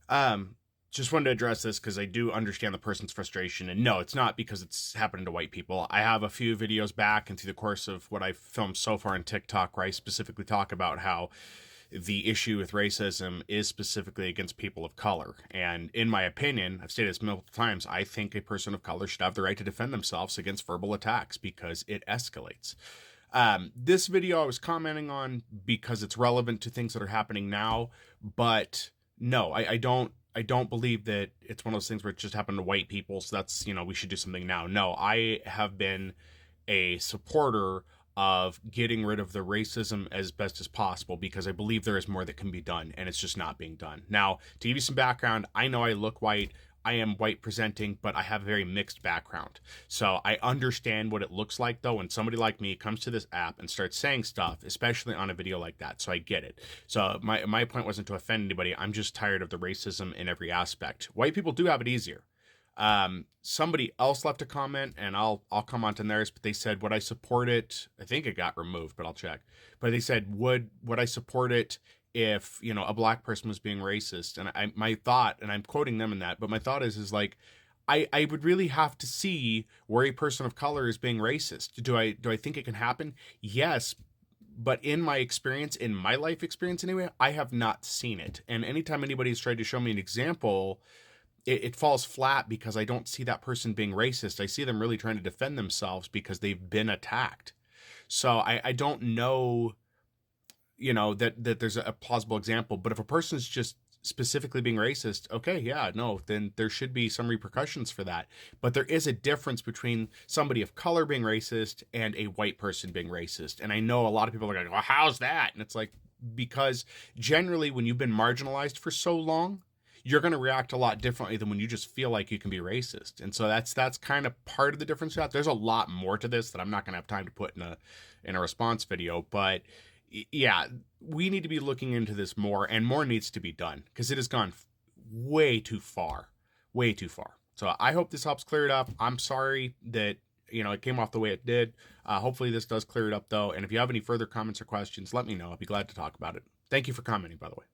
Um, just wanted to address this because I do understand the person's frustration, and no, it's not because it's happening to white people. I have a few videos back and through the course of what I've filmed so far on TikTok where I specifically talk about how the issue with racism is specifically against people of color. And in my opinion, I've stated this multiple times, I think a person of color should have the right to defend themselves against verbal attacks because it escalates. This video I was commenting on because it's relevant to things that are happening now, but no, I don't believe that it's one of those things where it just happened to white people, so that's, we should do something now. No, I have been a supporter of getting rid of the racism as best as possible because I believe there is more that can be done and it's just not being done. Now, to give you some background, I know I look white. I am white presenting, but I have a very mixed background. So I understand what it looks like, though, when somebody like me comes to this app and starts saying stuff, especially on a video like that. So I get it. So my point wasn't to offend anybody. I'm just tired of the racism in every aspect. White people do have it easier. Somebody else left a comment, and I'll comment on theirs, but they said, would I support it? I think it got removed, but I'll check. But they said, would I support it if, a black person was being racist? And my thought, and I'm quoting them in that, but my thought is like, I would really have to see where a person of color is being racist. Do I think it can happen? Yes. But in my experience, in my life experience anyway, I have not seen it. And anytime anybody's tried to show me an example, it falls flat because I don't see that person being racist. I see them really trying to defend themselves because they've been attacked. So I don't know, that there's a plausible example. But if a person's just specifically being racist, okay, yeah, no, then there should be some repercussions for that. But there is a difference between somebody of color being racist and a white person being racist. And I know a lot of people are like, well, how's that? And it's like, because generally when you've been marginalized for so long, you're going to react a lot differently than when you just feel like you can be racist. And so that's kind of part of the difference. There's a lot more to this that I'm not going to have time to put in a response video, but yeah, we need to be looking into this more, and more needs to be done because it has gone way too far, way too far. So I hope this helps clear it up. I'm sorry that, it came off the way it did. Hopefully this does clear it up though. And if you have any further comments or questions, let me know. I'll be glad to talk about it. Thank you for commenting, by the way.